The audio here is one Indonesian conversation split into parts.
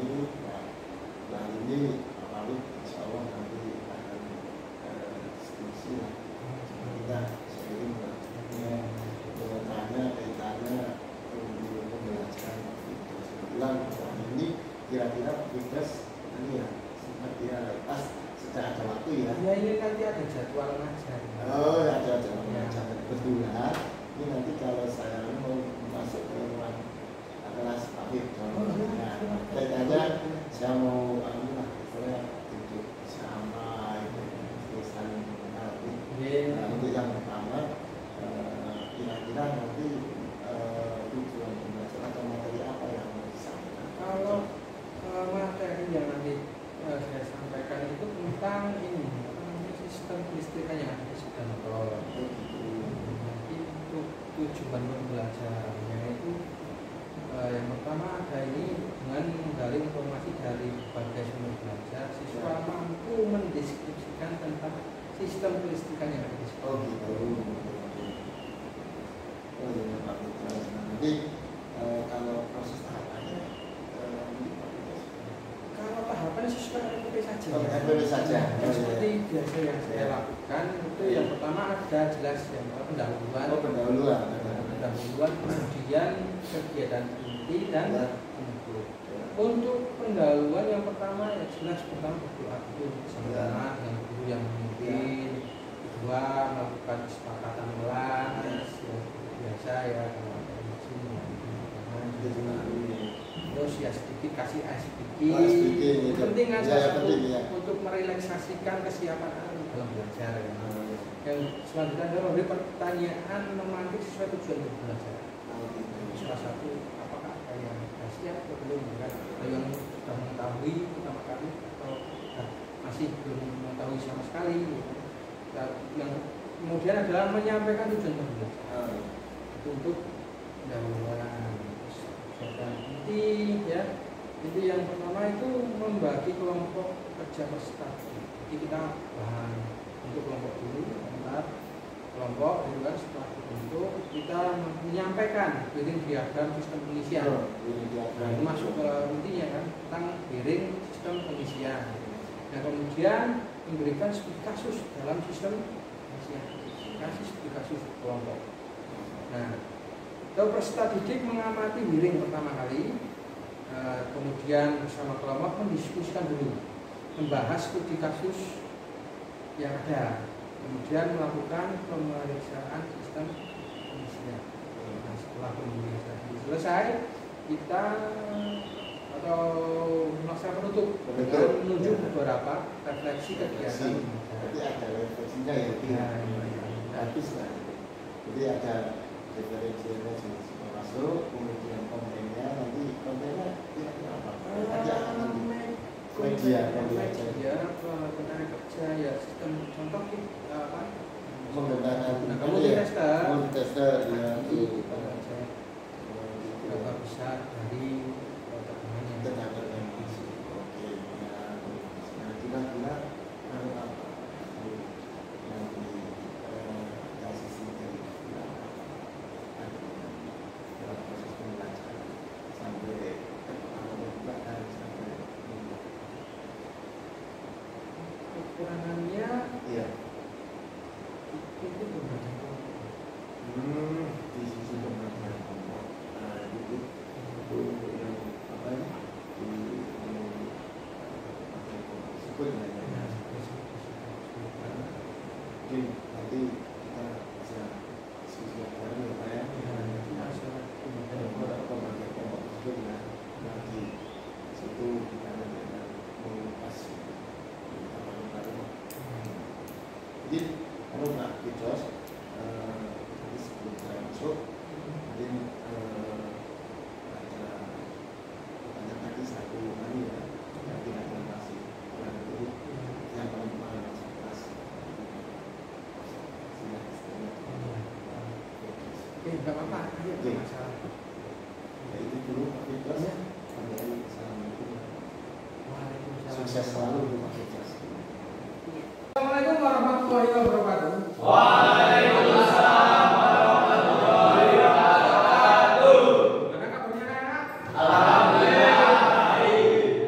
ini. Nah ini paling insya Allah nanti akan diskusi lah. Kita seiring tanya kaitannya pembelajaran aktivitas. Kebetulan ini kira-kira aktivitas ini ya seperti ya pas sedang ada waktu ya. Ya ini nanti ada jadwal ngajar. Oh ya ada jadwal ngajar. Kebetulan ini nanti kalau saya mau masuk ke ruang kelas akhir kaitannya saya mau saya duduk sama itu saling mengenali. Nah, untuk yang pertama kira-kira nanti tujuan pembelajaran atau materi apa yang mau disampaikan? Kalau materi yang nanti saya sampaikan itu tentang ini sistem kelistrikan yang ada di sepeda motor. Nanti untuk tujuan pembelajarannya itu yang pertama ada ini dengan menggali informasi dari berbagai sumber belajar, siswa mampu mendeskripsikan tentang sistem kelistrikan yang ada di sepeda motor. Oh iya Pak Putra. Nanti kalau proses tahapannya kalau tahapan sesuai SPP saja. SPP saja. Seperti biasa yang saya lakukan itu yang pertama ada jelas yang pendahuluan. Pendahuluan, kemudian kegiatan inti dan penutup. Untuk pendahuluan yang pertama ya jelas pertama berdoa dulu bersama dengan guru yang memimpin. Kedua melakukan kesepakatan kelas biasa ya kalau ada izin terus ya sedikit kasih sedikit penting aja untuk merelaksasikan kesiapan anak dalam belajar ya. Yang selanjutnya adalah memberi pertanyaan memantik sesuai tujuan belajar. Salah satu apakah ada yang siap atau belum kan? Ada yang sudah mengetahui pertama kali atau masih belum mengetahui sama sekali yang kemudian adalah menyampaikan tujuan belajar untuk pendahuluan inti ya. Inti yang pertama itu membagi kelompok kerja peserta. Jadi kita bahan untuk kelompok dulu, kelompok juga setelah dibentuk kita menyampaikan biring diagram sistem pengisian. Nah, masuk ke intinya kan tentang biring sistem pengisian. Nah kemudian memberikan studi kasus dalam sistem pengisian, kasih studi kasus kelompok. Nah, peserta didik mengamati biring pertama kali, kemudian bersama kelompok mendiskusikan dulu, membahas studi kasus yang ada, kemudian melakukan pemeriksaan sistem pengisian. Nah, setelah pemeriksaan selesai, kita atau melaksanakan penutup dengan menunjuk beberapa refleksi kegiatan. Jadi ada refleksinya ya, habis lah. Jadi ada referensinya semua masuk, kemudian kontennya nanti kontennya kira-kira apa? Media tenaga kerja ya sistem contoh apa? Menggunakan multitester yang berapa besar dari tenaga yang masuk. Oke, ya kira-kira apa? Kekurangannya iya itu pembagian kelompok. Di sisi pembagian kelompok. Nah itu yang apa ya? Sebut namanya. Mungkin nanti kita bisa diskusi bareng ya Pak ya. Pembagian kelompok tersebut ya. Nanti situ kita nanti mengupas. Jadi, kalau Pak Pidros, nanti sebelum saya masuk, mungkin ada banyak lagi satu hari ya, yang tidak masih kurang itu yang paling masuk kelas. Enggak apa-apa, tidak masalah. Ya itu dulu Pak Pidros. Assalamualaikum. Waalaikumsalam. Sukses selalu Pak Pidros. Assalamualaikum warahmatullahi wabarakatuh. Waalaikumsalam warahmatullahi wabarakatuh. Gimana kabarnya anak-anak? Alhamdulillah baik.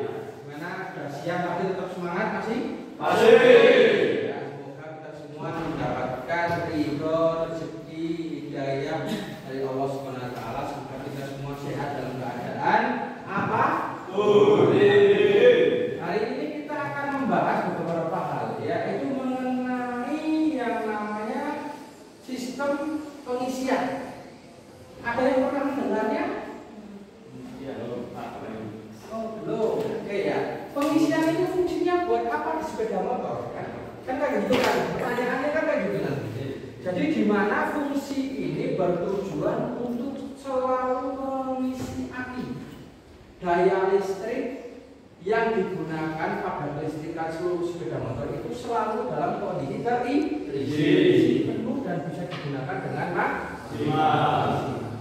Hari ini kita akan membahas beberapa hal, yaitu mengenai yang namanya sistem pengisian. Ada yang pernah mendengarnya? Oh, belum. Oke ya. Pengisian itu fungsinya buat apa di sepeda motor? Kan kayak gitu kan. Pertanyaannya kan kayak gitu kan. Jadi di mana fungsi ini bertujuan untuk selalu mengisi aki, daya listrik yang digunakan pada kelistrikan seluruh sepeda motor itu selalu dalam kondisi terisi penuh dan bisa digunakan dengan maksimal.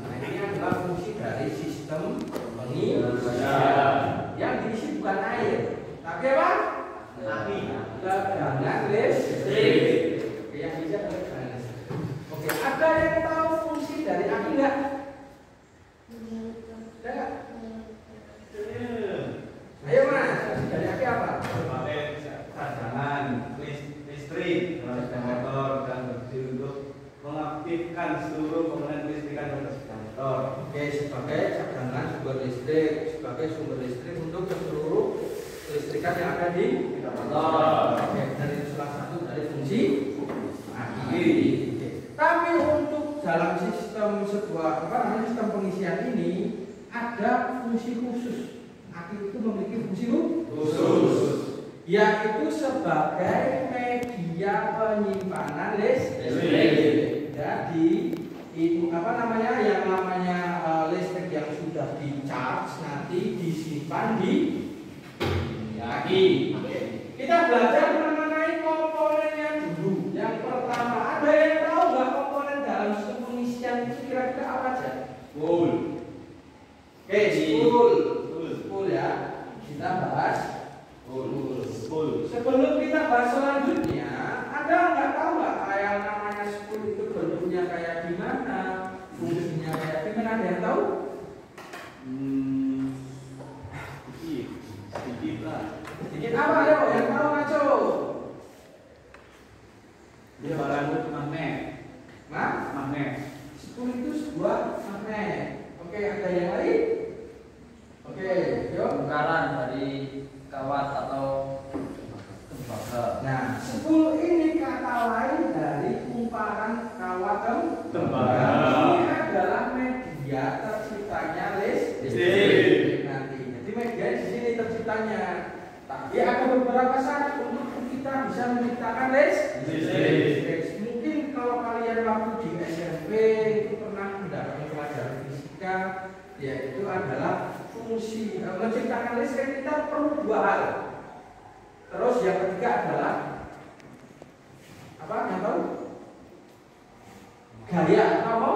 Nah, ini adalah fungsi dari sistem pengisian yang diisi bukan air, tapi apa? Tegangan listrik. Yang bisa tegangan listrik. Oke, ada yang tahu fungsi dari aki enggak? Ada? Ayo mas, dari aki apa? Sebagai cadangan listrik motor dan berfungsi untuk mengaktifkan seluruh komponen listrikan pada sepeda motor. Oke, sebagai cadangan sumber listrik, sebagai sumber listrik untuk seluruh listrikan yang ada di sepeda motor. Oke, dan itu salah satu dari fungsi aki. Tapi untuk dalam sistem sebuah sistem pengisian ini ada fungsi khusus. Aki itu memiliki fungsi khusus, yaitu sebagai media penyimpanan listrik. Jadi itu yang namanya listrik yang sudah di charge nanti disimpan di aki. Kita belajar mengenai komponennya dulu. Yang pertama, ada yang tahu nggak komponen dalam sistem pengisian itu kira-kira apa aja? Oke, spool ya. Kita bahas spool. Sebelum kita bahas selanjutnya, ada nggak tahu nggak yang namanya spool itu bentuknya kayak gimana, fungsinya kayak gimana? Ada yang tahu? Sedikit apa ya? Yang tahu ngaco? Dia barang magnet. Magnet. Spool itu sebuah magnet. Oke, ada yang lain? Oke, yuk. Bongkaran dari kawat atau tembaga. Nah, spool ini kata lain dari kumparan kawat tembaga. Ini adalah media terciptanya listrik nanti. Jadi media di sini terciptanya. Tapi ada beberapa syarat untuk kita bisa menciptakan listrik. Mungkin kalau kalian waktu di SMP itu pernah mendapatkan pelajaran fisika, yaitu adalah fungsi menciptakan listrik kita perlu dua hal. Terus yang ketiga adalah apa? Yang tahu? Gaya atau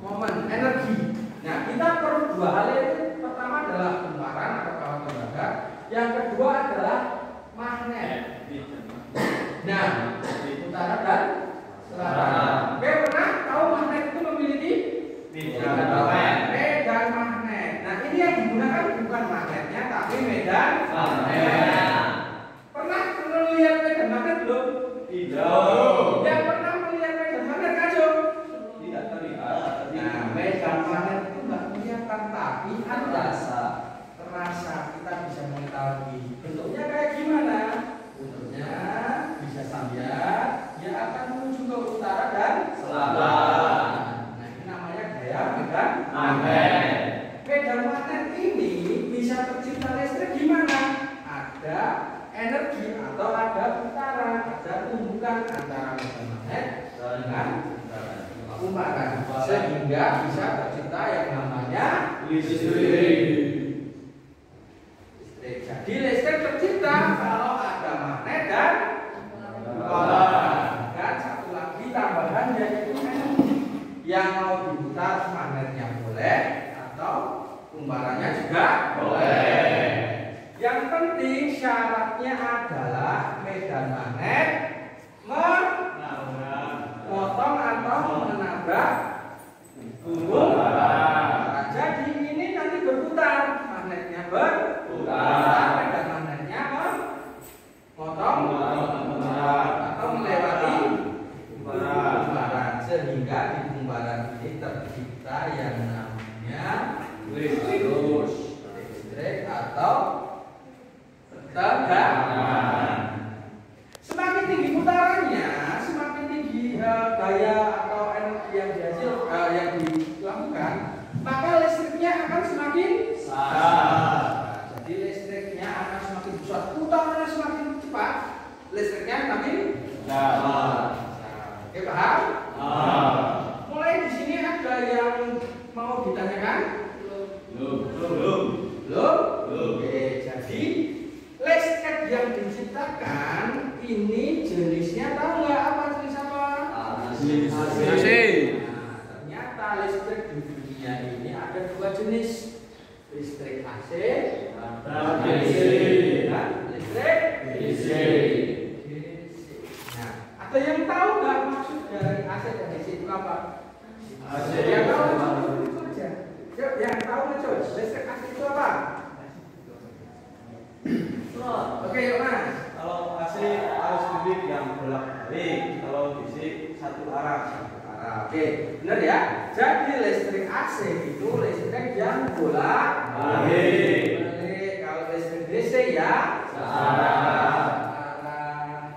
momen energi. Nah, kita perlu dua hal itu. Pertama adalah kumparan atau kawat tembaga. Yang kedua adalah magnet. Nah, utara dan selatan. Oke, pernah tahu magnet itu memiliki medan magnet. Nah, ini yang digunakan bukan magnetnya, tapi medan magnet. Pernah melihat medan magnet belum? Tidak. Yang pernah melihat medan magnet kacau? Tidak terlihat. Nah, medan magnet itu nggak kelihatan, tapi terasa. Kita bisa mengetahui bentuknya kayak gimana. Bentuknya bisa sambiat, dia akan menuju ke utara dan selatan. Nah, ini namanya gaya medan magnet. Medan magnet ini bisa tercipta listrik gimana? Ada energi atau ada putaran, ada tumbukan antara medan magnet dengan kumparan, sehingga bisa tercipta yang namanya listrik. Jadi listrik tercipta kalau ada magnet dan kumparan. Dan satu lagi tambahan yaitu energi. Yang mau diputar magnetnya boleh atau kumparannya juga boleh. Yang penting syaratnya adalah medan magnet memotong atau menabrak kumparan. Jadi ini nanti berputar, magnetnya berputar, medan magnetnya memotong atau melewati kumparan, sehingga di kumparan ini tercipta yang namanya listrik atau tegangan. Semakin tinggi putarannya, semakin tinggi daya atau energi yang dihasilkan, yang dilakukan, maka listriknya akan semakin besar. Jadi listriknya akan semakin besar. Putarannya semakin cepat, listriknya semakin besar. Oke, paham? Mulai di sini ada yang mau ditanyakan? Belum. Oke, jadi listrik yang diciptakan ini jenisnya tahu nggak apa jenis apa? AC. Nah, ternyata listrik di dunia ini ada dua jenis, listrik AC dan DC. Nah, listrik DC. Nah, ada yang tahu nggak maksud dari AC dan DC itu apa? AC. Yang tahu itu aja. Yuk, yang tahu aja. Listrik AC itu apa? Oke, yuk Mas. Kalau AC arus listrik yang bolak-balik, kalau DC satu arah. Oke, benar ya. Jadi listrik AC itu listrik yang bolak-balik. Kalau listrik DC ya arah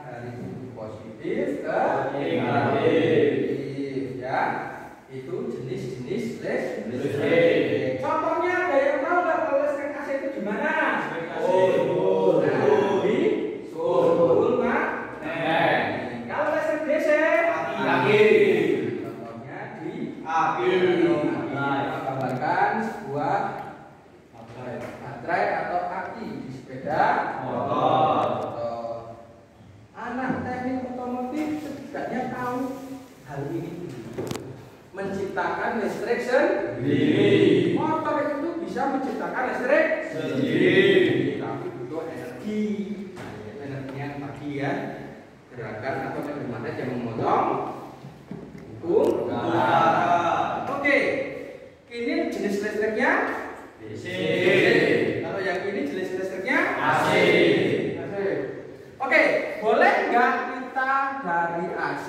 dari positif ke negatif ya. Itu jenis-jenis listrik. Contohnya ada yang tahu nggak kalau listrik AC itu gimana? Kalau listrik DC contohnya di gambarkan sebuah baterai atau aki di sepeda motor. Anak teknik otomotif setidaknya tahu hal ini, menciptakan listrik sendiri. Motor itu bisa menciptakan listrik sendiri, tapi butuh energi. Energinya tadi ya, gerakan atau magnet yang memotong Oke, ini jenis listriknya DC. Kalau yang ini jenis listriknya AC. Oke, boleh nggak kita dari AC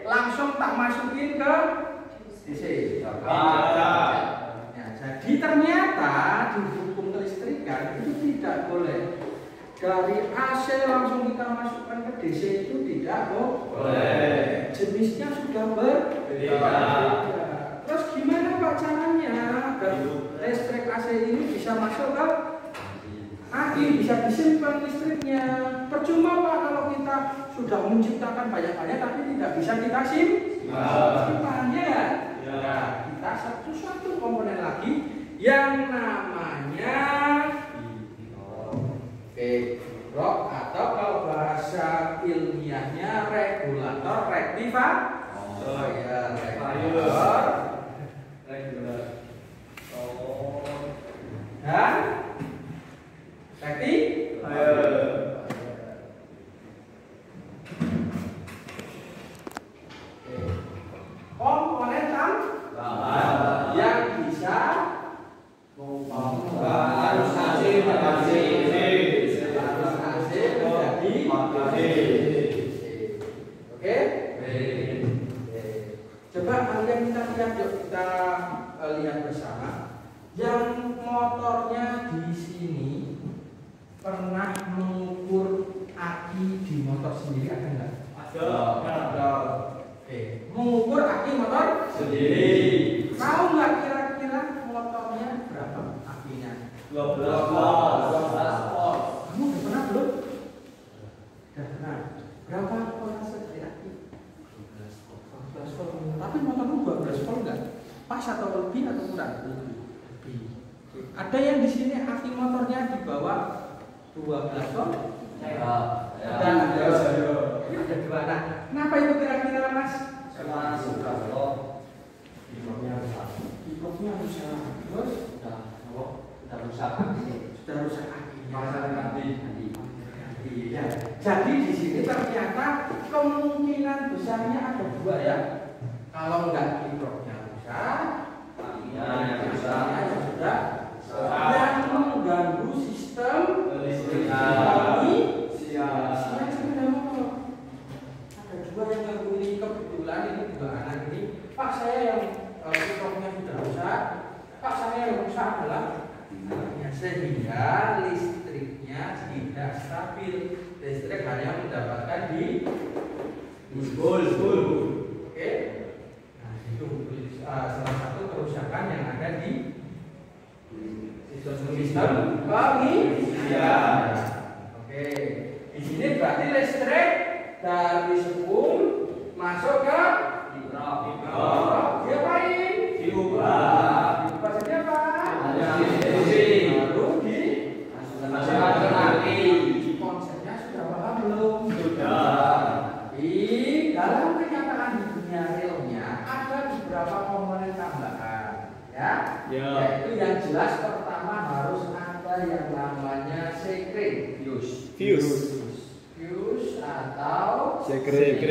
langsung tak masukin ke DC? Ya, jadi ternyata di hukum kelistrikan itu tidak boleh. Dari AC langsung kita masukkan ke DC itu tidak boleh. Jenisnya sudah berbeda. Terus gimana Pak caranya agar listrik AC ini bisa masuk ke aki, bisa disimpan listriknya? Percuma Pak kalau kita sudah menciptakan banyak-banyak tapi tidak bisa kita simpan ya. Nah, kita satu-satu komponen lagi yang namanya rok atau kalau bahasa ilmiahnya regulator rektivator ya, regulator dan komponen yang bisa coba kalian kita lihat, yuk kita lihat bersama. Yang motornya di sini pernah mengukur aki di motor sendiri ada nggak? Ada. Oke, mengukur aki motor sendiri. Tahu nggak kira-kira motornya berapa akinya? 12 volt. Kamu udah pernah belum? Udah pernah. Berapa voltase dari aki? 12 volt. Tapi motormu 12 volt nggak? Pas atau lebih atau kurang? Lebih. Ada yang di sini aki motornya di bawah 12 volt? Ada dua. Nah, kenapa itu kira-kira Mas? Karena sudah loh. Kiprofnya rusak. Terus Sudah rusak kaki. sudah rusak kaki. Ya. Jadi di sini ternyata kemungkinan besarnya ada dua ya. Kalau enggak kiprofnya rusak, Kakinya rusak. sudah yang mengganggu sistem Listriknya. Ada dua yang ganggu ini, kebetulan ini dua anak ini. Pak, saya yang kiprofnya sudah rusak. Pak, saya yang rusak adalah sehingga listriknya tidak stabil. Listrik hanya mendapatkan di spool. Oke. Nah, itu salah satu kerusakan yang ada di sistem pengisian. Oke. Di sini berarti listrik dari spool masuk ke diapain? Diubah saja Pak. Konsepnya sudah paham belum? Sudah. Di dalam kenyataan di dunia realnya ada beberapa komponen tambahan, ya. Yaitu yang jelas pertama harus ada yang namanya sekret, fuse atau sekret.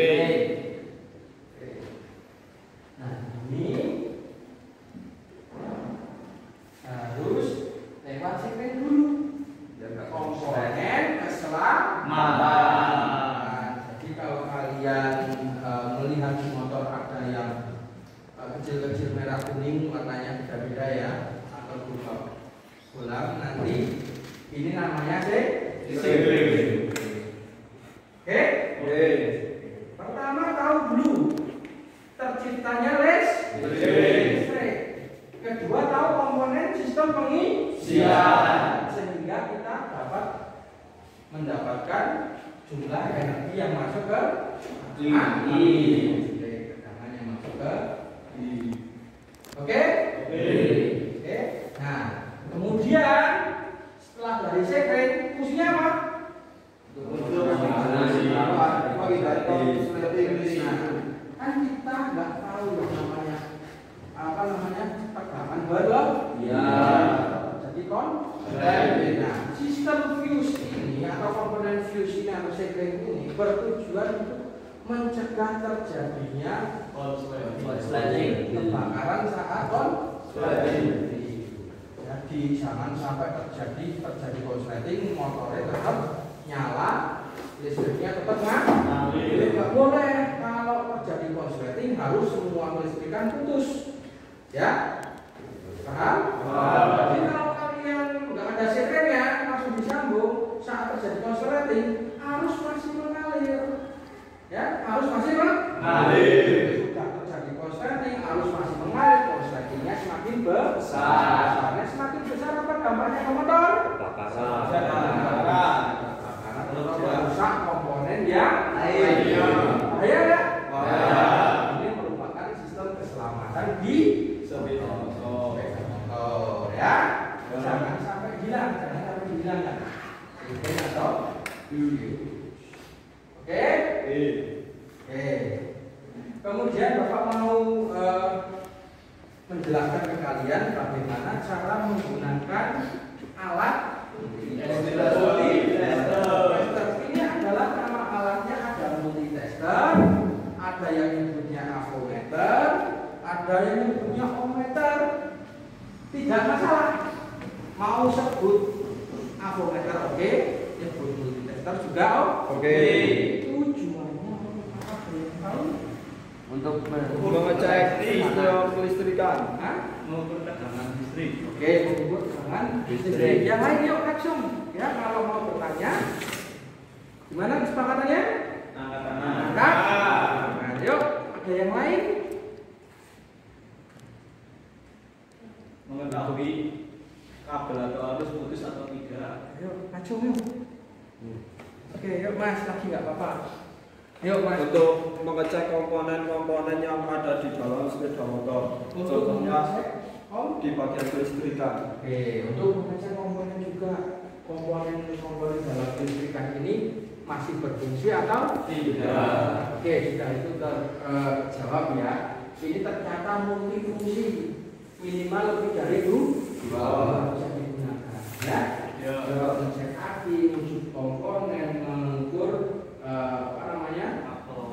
Nah, ini harus lewat sekret dulu. Komponen keselamatan. Jadi kalau kalian melihat di motor ada yang kecil-kecil merah kuning warnanya beda-beda ya, atau berubah ulang, nanti ini namanya sekret. Oke. Pertama tahu dulu terciptanya listrik. Kedua tahu komponen sistem pengisian sehingga kita dapat mendapatkan jumlah energi yang masuk ke tegangan yang masuk ke Oke. Nah, kemudian setelah dari sekret fungsinya apa? Kan kita nggak tahu namanya tegangan baru. Jadi nah, sistem fuse ini atau komponen fuse ini atau sekret ini bertujuan untuk mencegah terjadinya kebakaran saat konsleting. Jadi jangan sampai terjadi konsleting, motornya tetap nyala, listriknya tetap ngalir. Nggak boleh kalau terjadi konsleting harus semua kelistrikan putus. Ya, paham? Jadi kalau kalian nggak ada sekretnya langsung disambung, saat terjadi konsleting harus masih mengalir. Ya, harus masih mengalir. Sudah terjadi konsleting harus masih mengalir, konsletingnya semakin besar. Karena semakin besar apa dampaknya ke motor? Kebakaran. Kalau rusak komponen yang lainnya. Bahaya ya? Ini merupakan sistem keselamatan di ya. Jangan sampai hilang kan? Oke. Kemudian Bapak mau menjelaskan ke kalian bagaimana cara menggunakan alat multitester. Ini adalah nama alatnya, ada multitester, ada yang nyebutnya avometer, ada yang nyebutnya ohmmeter. Tidak masalah. Mau sebut avometer oke, nyebut multitester juga oke. Tujuannya apa yang tahu? Untuk mengecek sistem kelistrikan. Mengukur tegangan listrik. Oke, mengukur tegangan listrik. Yang lain yuk langsung. Ya, kalau mau bertanya, gimana kesepakatannya? Angkat tangan. Angkat. Nah, yuk, ada yang lain? Mengetahui kabel atau arus putus atau tidak. Ayo, langsung yuk. Oke, yuk Mas, lagi nggak apa-apa. Yuk Mas. Untuk mengecek komponen-komponen yang ada di dalam sepeda motor. Contohnya di bagian kelistrikan. Oke, untuk mengecek komponen juga, komponen dalam kelistrikan ini masih berfungsi atau tidak? Oke, sudah itu terjawab ya. Ini ternyata multifungsi, minimal lebih dari dua bisa digunakan. Ya, mengecek aki, mengecek komponen, mengukur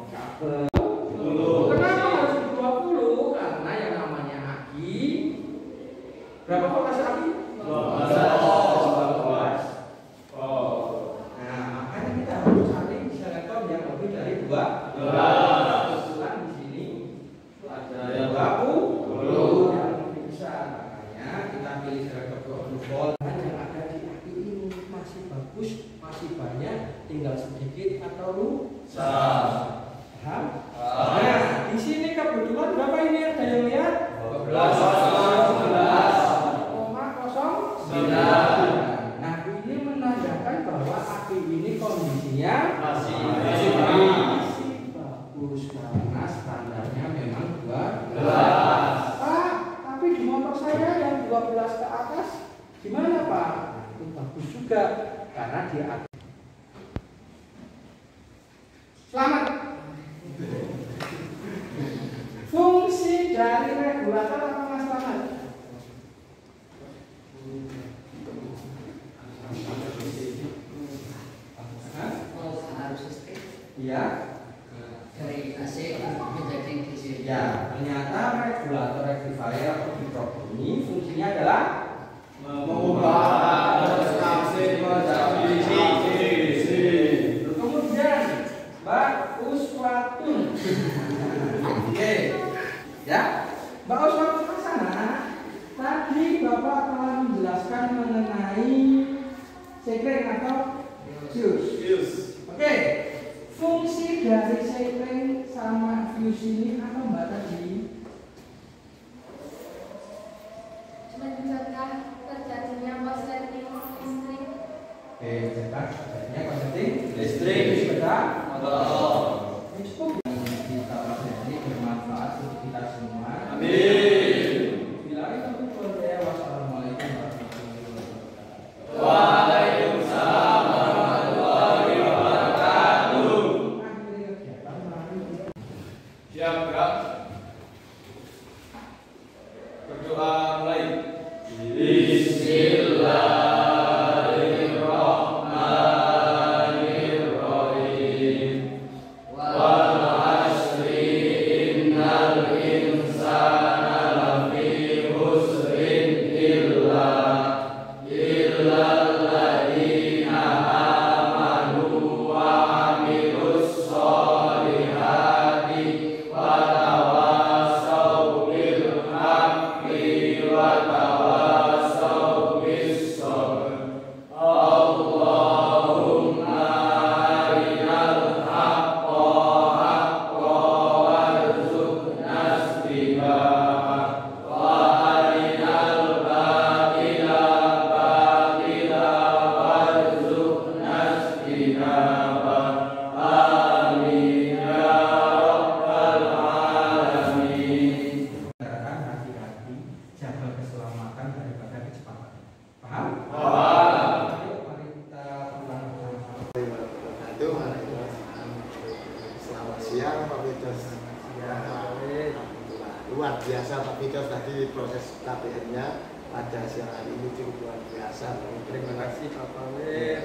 kabel. Kenapa harus 20? Karena yang namanya aki, berapa voltase aki? 12. Nah, makanya kita harus cari selektor yang lebih dari 12. Kebetulan di sini ada yang 20 yang lebih besar. Makanya kita pilih selektor tinggal sedikit atau lusa. Paham? Nah, di sini kebetulan Bapak ini ada yang lihat 12,09. Nah, ini menandakan bahwa api ini kondisinya masih bagus karena standarnya memang 12. Pak, tapi di motor saya yang 12 ke atas gimana Pak? Itu bagus juga karena dia selamat. Fungsi dari regulator apa Mas Selamat? Ya. Dari AC menjadi DC. Ya, ternyata regulator rectifier atau kiprop ini fungsinya adalah mengubah arus AC menjadi DC. Kemudian Mbak Uswatun. Oke, ya, Mbak Uswatun ke sana. Tadi Bapak telah menjelaskan mengenai sekring atau fuse. Oke, fungsi dari sekring sama fuse ini apa Mbak tadi? Mencegah terjadinya korsleting listrik. Oke, mencegah terjadinya korsleting listrik. Betul. Cukup. Kita ini bermanfaat untuk kita semua. Amin. Bila itu berdoa, wassalamualaikum warahmatullahi wabarakatuh. Waalaikumsalam warahmatullahi wabarakatuh. Akhirnya kegiatan mari. Siap gerak. Berdoa mulai. Bismillahirrahmanirrahim. Wal 'ashri innal insana lafi khusrin illa alladziina amanu wa 'amilus sholihati wa tawassaw bil haqqi wa tawassaw bis sabr. Allahumma arinal haqqa haqqan warzuqna ittiba'ah wa arinal batila batilan warzuqna ijtinabah. Amin ya rabbal alamin. Hati-hati, jaga keselamatan daripada kecepatan. Paham? Ayo mari kita ulang sama-sama. Selamat siang Pak Picos. Luar biasa Pak Picos tadi proses KPN-nya pada siang hari ini cukup luar biasa. Terima kasih Pak Pawir.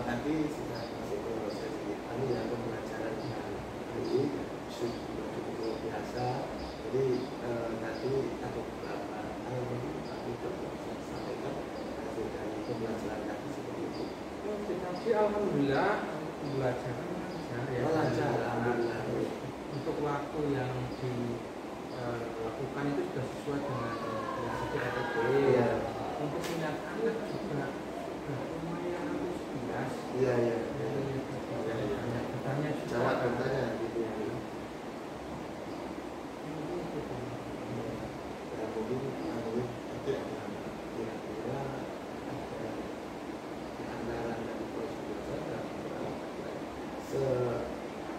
Tadi sudah masuk ke proses kami yang pembelajaran hari ini cukup luar biasa. Jadi tadi ada beberapa hal yang Pak Picos bisa sampaikan hasil dari pembelajaran tadi seperti itu. Tapi alhamdulillah pembelajaran lancar ya. Lancar, alhamdulillah. Untuk waktu yang dilakukan itu sudah sesuai dengan yang CPTP. Iya. Untuk minat anak juga lumayan antusias. Iya. Bertanya juga. Jawab bertanya gitu ya. Ya mungkin nanti kira-kira ada anggaran dari prosedur saja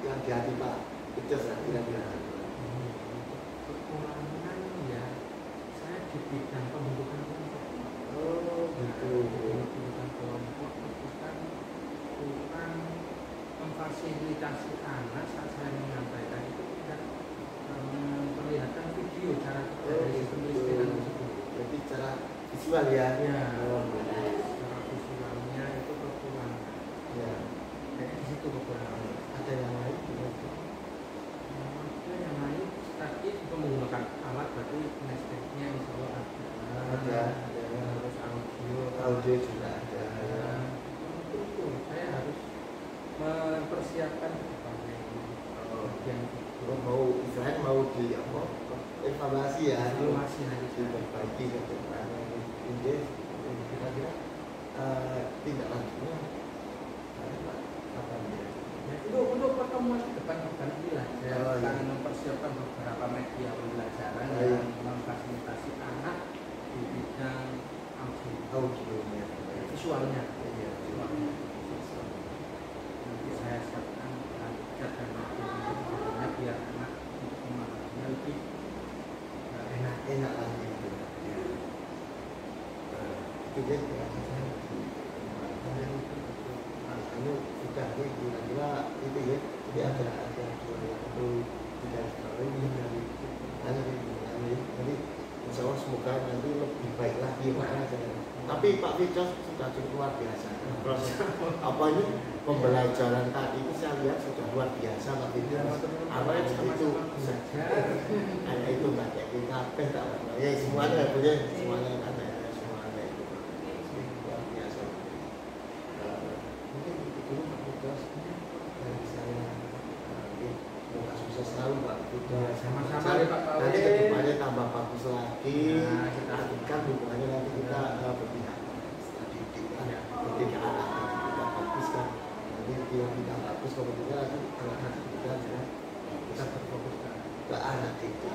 yang di hati Pak Picos lah kira-kira. Kekurangan ya, saya di bidang pembentukan kelompok. Oh gitu. Pembentukan kelompok itu kan kurang memfasilitasi anak saat saya menyampaikan itu tidak memperlihatkan video cara dari pemikiran tersebut. Jadi cara visual ya. Ya, Oh, cara visualnya itu kekurangan. ya. Jadi di situ kekurangan. Ada yang lain juga. Ada yang lain tadi itu menggunakan alat berarti nesteknya insya Allah ada. Terus Audio juga ada. Itu saya harus mempersiapkan ke depannya bagian Mau Israel mau di apa? Evaluasi ya. evaluasi hari Diperbaiki ke depan. Ini kira-kira tindak lanjutnya visualnya. Nanti saya siapkan cat dan materialnya biar anak memahaminya lebih enak lagi itu. Itu dia ini bukan kira-kira itu ya. Jadi ada itu tidak terlalu dari jadi insya Allah semoga nanti lebih baik lagi tapi Pak Victor sudah cukup luar biasa proses apa ini pembelajaran tadi itu saya lihat sudah luar biasa Pak Victor apa itu hanya itu nggak kayak kita tak ya semuanya punya semuanya ada semuanya itu luar biasa mungkin itu dulu Pak Victor dari saya semoga sukses selalu Pak Victor sama-sama ya Pak Pawe. Nanti kedepannya tambah bagus lagi. Nah, kita lanjutkan hubungannya nanti kita berpihak didik ketika anak kita bagus kan. Nanti yang kita bagus kemudian nanti anak kita berfokus ke anak itu.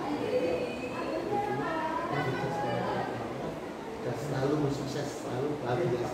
Dan selalu sukses, selalu bahagia.